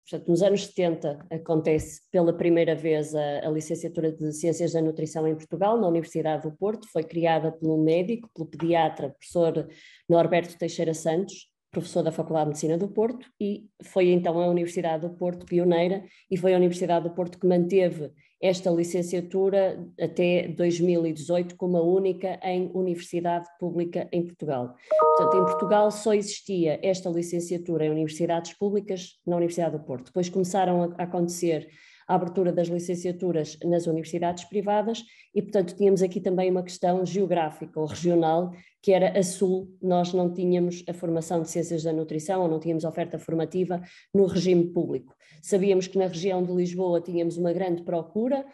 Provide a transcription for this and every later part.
portanto, nos anos 70 acontece pela primeira vez a licenciatura de Ciências da Nutrição em Portugal, na Universidade do Porto, foi criada por um médico, pelo pediatra, professor Norberto Teixeira Santos, professor da Faculdade de Medicina do Porto, e foi então a Universidade do Porto pioneira, e foi a Universidade do Porto que manteve esta licenciatura até 2018 como a única em universidade pública em Portugal. Portanto, em Portugal só existia esta licenciatura em universidades públicas na Universidade do Porto. Depois começaram a acontecer a abertura das licenciaturas nas universidades privadas e, portanto, tínhamos aqui também uma questão geográfica ou regional, que era a Sul. Nós não tínhamos a formação de Ciências da Nutrição, ou não tínhamos oferta formativa no regime público. Sabíamos que na região de Lisboa tínhamos uma grande procura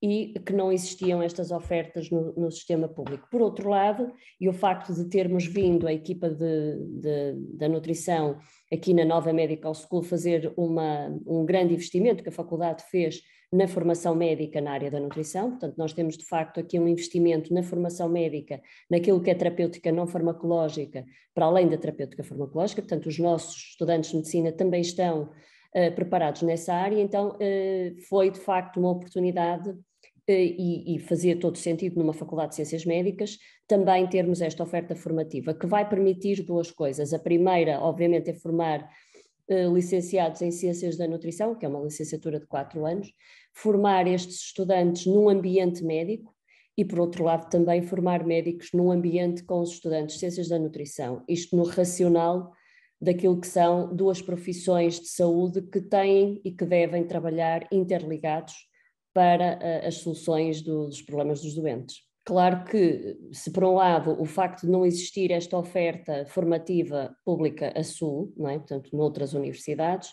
e que não existiam estas ofertas no sistema público. Por outro lado, e o facto de termos vindo a equipa da nutrição aqui na Nova Medical School fazer um grande investimento que a faculdade fez na formação médica na área da nutrição, portanto nós temos de facto aqui um investimento na formação médica, naquilo que é terapêutica não farmacológica, para além da terapêutica farmacológica, portanto os nossos estudantes de medicina também estão preparados nessa área, então foi de facto uma oportunidade e fazia todo sentido numa faculdade de Ciências Médicas também termos esta oferta formativa, que vai permitir duas coisas. A primeira, obviamente, é formar licenciados em Ciências da Nutrição, que é uma licenciatura de 4 anos, formar estes estudantes num ambiente médico e, por outro lado, também formar médicos num ambiente com os estudantes de Ciências da Nutrição, isto no racional daquilo que são duas profissões de saúde que têm e que devem trabalhar interligados para as soluções dos problemas dos doentes. Claro que, se por um lado o facto de não existir esta oferta formativa pública a sul, não é? Portanto, noutras universidades,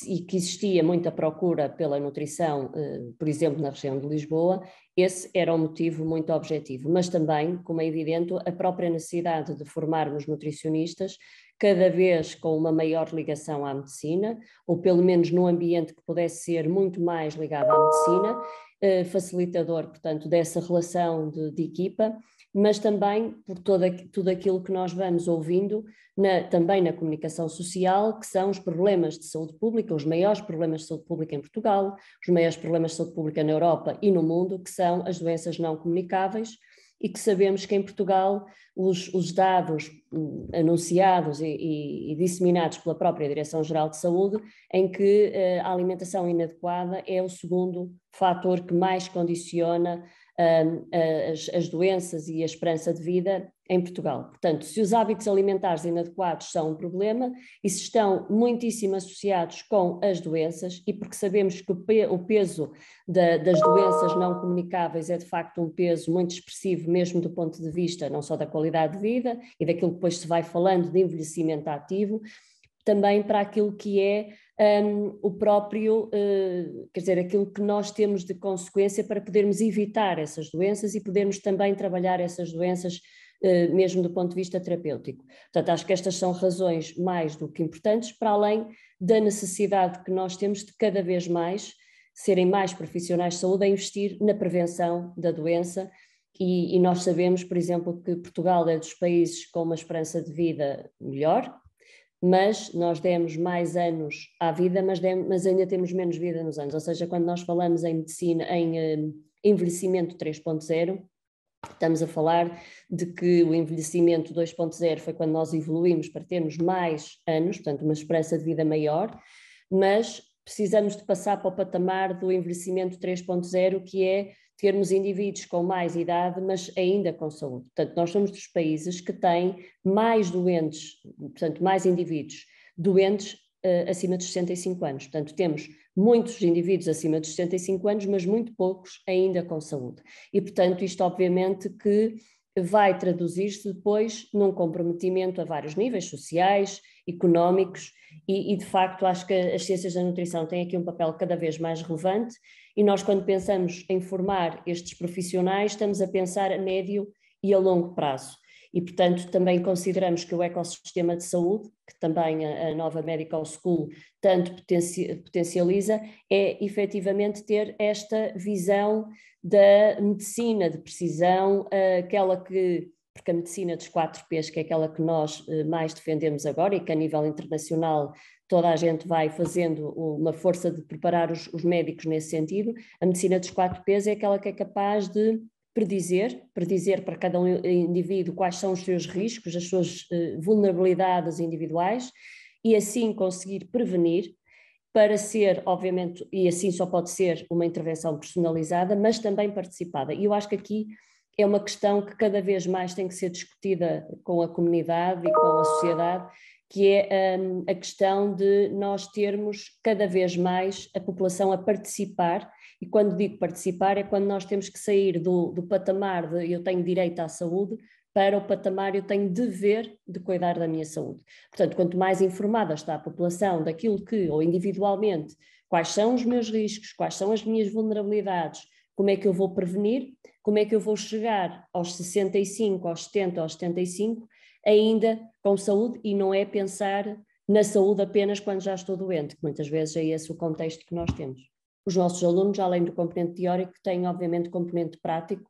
e que existia muita procura pela nutrição, por exemplo, na região de Lisboa, esse era um motivo muito objetivo, mas também, como é evidente, a própria necessidade de formarmos nutricionistas cada vez com uma maior ligação à medicina, ou pelo menos num ambiente que pudesse ser muito mais ligado à medicina, facilitador, portanto, dessa relação de equipa, mas também por tudo aquilo que nós vamos ouvindo, também na comunicação social, que são os problemas de saúde pública, os maiores problemas de saúde pública em Portugal, os maiores problemas de saúde pública na Europa e no mundo, que são as doenças não comunicáveis, e que sabemos que em Portugal os dados anunciados e disseminados pela própria Direção-Geral de Saúde, em que a alimentação inadequada é o segundo fator que mais condiciona as doenças e a esperança de vida em Portugal. Portanto, se os hábitos alimentares inadequados são um problema e se estão muitíssimo associados com as doenças, e porque sabemos que o peso das doenças não comunicáveis é de facto um peso muito expressivo, mesmo do ponto de vista não só da qualidade de vida e daquilo que depois se vai falando de envelhecimento ativo, também para aquilo que é o próprio, quer dizer, aquilo que nós temos de consequência para podermos evitar essas doenças e podermos também trabalhar essas doenças mesmo do ponto de vista terapêutico. Portanto, acho que estas são razões mais do que importantes, para além da necessidade que nós temos de cada vez mais serem mais profissionais de saúde a investir na prevenção da doença. E nós sabemos, por exemplo, que Portugal é dos países com uma esperança de vida melhor, mas nós demos mais anos à vida, mas ainda temos menos vida nos anos. Ou seja, quando nós falamos em medicina, em envelhecimento 3.0, estamos a falar de que o envelhecimento 2.0 foi quando nós evoluímos para termos mais anos, portanto uma esperança de vida maior, mas precisamos de passar para o patamar do envelhecimento 3.0, que é termos indivíduos com mais idade, mas ainda com saúde. Portanto, nós somos dos países que têm mais doentes, portanto, mais indivíduos doentes acima dos 65 anos. Portanto, temos muitos indivíduos acima dos 65 anos, mas muito poucos ainda com saúde. E, portanto, isto obviamente que vai traduzir-se depois num comprometimento a vários níveis, sociais, económicos, e de facto acho que as ciências da nutrição têm aqui um papel cada vez mais relevante, e nós, quando pensamos em formar estes profissionais, estamos a pensar a médio e a longo prazo. E, portanto, também consideramos que o ecossistema de saúde, que também a Nova Medical School tanto potencializa, é efetivamente ter esta visão da medicina de precisão, aquela que, porque a medicina dos 4 P's, que é aquela que nós mais defendemos agora e que a nível internacional toda a gente vai fazendo uma força de preparar os médicos nesse sentido. A medicina dos 4 Ps é aquela que é capaz de predizer para cada indivíduo quais são os seus riscos, as suas vulnerabilidades individuais, e assim conseguir prevenir, para ser, obviamente, e assim só pode ser uma intervenção personalizada, mas também participada. E eu acho que aqui é uma questão que cada vez mais tem que ser discutida com a comunidade e com a sociedade, que é a questão de nós termos cada vez mais a população a participar. E quando digo participar é quando nós temos que sair do patamar de eu tenho direito à saúde para o patamar eu tenho dever de cuidar da minha saúde. Portanto, quanto mais informada está a população daquilo que, ou individualmente, quais são os meus riscos, quais são as minhas vulnerabilidades, como é que eu vou prevenir, como é que eu vou chegar aos 65, aos 70, aos 75, ainda com saúde, e não é pensar na saúde apenas quando já estou doente, que muitas vezes é esse o contexto que nós temos. Os nossos alunos, além do componente teórico, têm obviamente componente prático,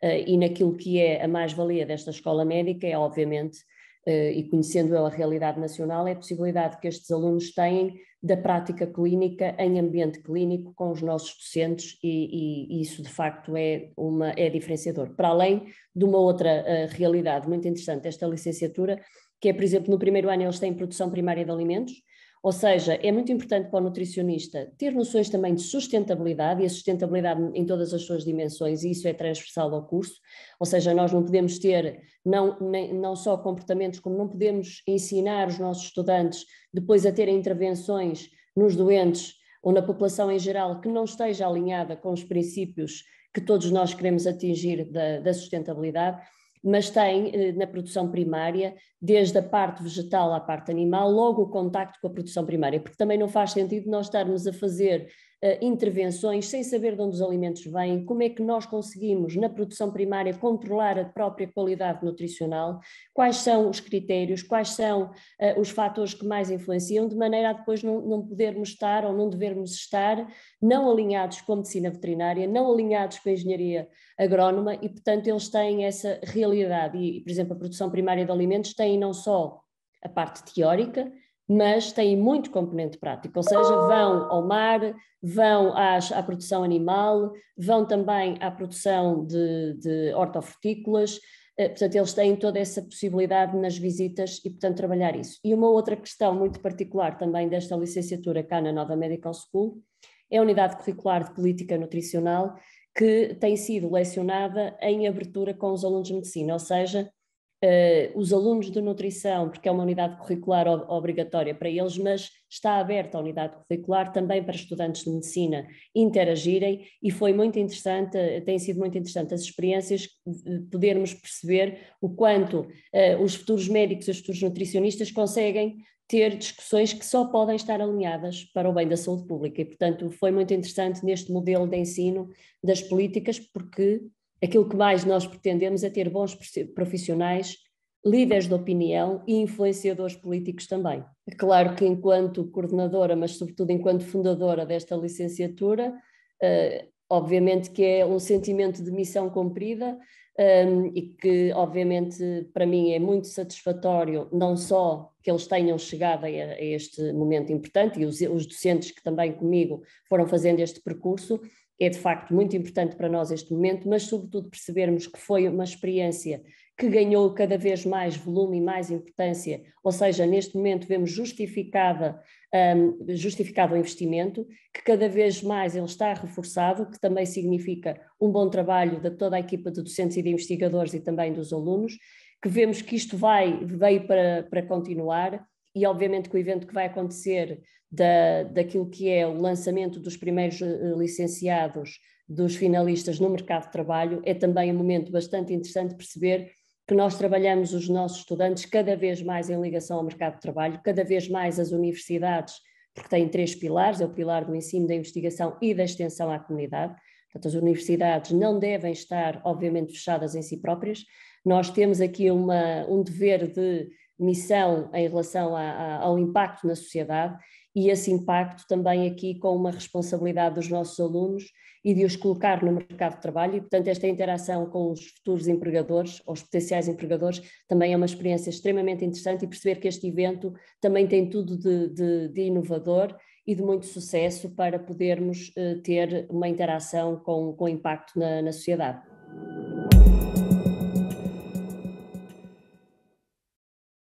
e naquilo que é a mais-valia desta escola médica é obviamente, e conhecendo eu a realidade nacional, é a possibilidade que estes alunos têm da prática clínica em ambiente clínico com os nossos docentes, e isso de facto é diferenciador. Para além de uma outra realidade muito interessante desta licenciatura, que é, por exemplo, no primeiro ano eles têm produção primária de alimentos. Ou seja, é muito importante para o nutricionista ter noções também de sustentabilidade, e a sustentabilidade em todas as suas dimensões, e isso é transversal ao curso. Ou seja, nós não podemos ter não só comportamentos, como não podemos ensinar os nossos estudantes depois a terem intervenções nos doentes ou na população em geral que não esteja alinhada com os princípios que todos nós queremos atingir da sustentabilidade. Mas tem na produção primária, desde a parte vegetal à parte animal, logo o contacto com a produção primária, porque também não faz sentido nós estarmos a fazer intervenções sem saber de onde os alimentos vêm, como é que nós conseguimos na produção primária controlar a própria qualidade nutricional, quais são os critérios, quais são os fatores que mais influenciam, de maneira a depois não podermos estar ou não devermos estar não alinhados com a medicina veterinária, não alinhados com a engenharia agrónoma, e portanto eles têm essa realidade. E, por exemplo, a produção primária de alimentos tem não só a parte teórica, mas têm muito componente prático, ou seja, vão ao mar, vão à produção animal, vão também à produção de hortofrutícolas. Portanto, eles têm toda essa possibilidade nas visitas e, portanto, trabalhar isso. E uma outra questão muito particular também desta licenciatura cá na Nova Medical School é a unidade curricular de política nutricional, que tem sido lecionada em abertura com os alunos de medicina, ou seja, os alunos de nutrição, porque é uma unidade curricular obrigatória para eles, mas está aberta a unidade curricular também para estudantes de medicina interagirem, e foi muito interessante, tem sido muito interessante as experiências, podermos perceber o quanto os futuros médicos e os futuros nutricionistas conseguem ter discussões que só podem estar alinhadas para o bem da saúde pública, e portanto foi muito interessante neste modelo de ensino das políticas, porque aquilo que mais nós pretendemos é ter bons profissionais, líderes de opinião e influenciadores políticos também. É claro que enquanto coordenadora, mas sobretudo enquanto fundadora desta licenciatura, obviamente que é um sentimento de missão cumprida, e que obviamente para mim é muito satisfatório, não só que eles tenham chegado a este momento importante, e os docentes que também comigo foram fazendo este percurso, é de facto muito importante para nós este momento, mas sobretudo percebermos que foi uma experiência que ganhou cada vez mais volume e mais importância, ou seja, neste momento vemos justificado o investimento, que cada vez mais ele está reforçado, que também significa um bom trabalho de toda a equipa de docentes e de investigadores e também dos alunos, que vemos que isto veio para continuar, e obviamente que o evento que vai acontecer daquilo que é o lançamento dos primeiros licenciados, dos finalistas no mercado de trabalho, é também um momento bastante interessante perceber que nós trabalhamos os nossos estudantes cada vez mais em ligação ao mercado de trabalho, cada vez mais as universidades, porque têm 3 pilares, é o pilar do ensino, da investigação e da extensão à comunidade. Portanto, as universidades não devem estar, obviamente, fechadas em si próprias. Nós temos aqui um dever de missão em relação ao impacto na sociedade, e esse impacto também aqui com uma responsabilidade dos nossos alunos e de os colocar no mercado de trabalho e, portanto, esta interação com os futuros empregadores, ou os potenciais empregadores, também é uma experiência extremamente interessante e perceber que este evento também tem tudo de inovador e de muito sucesso para podermos ter uma interação com impacto na sociedade.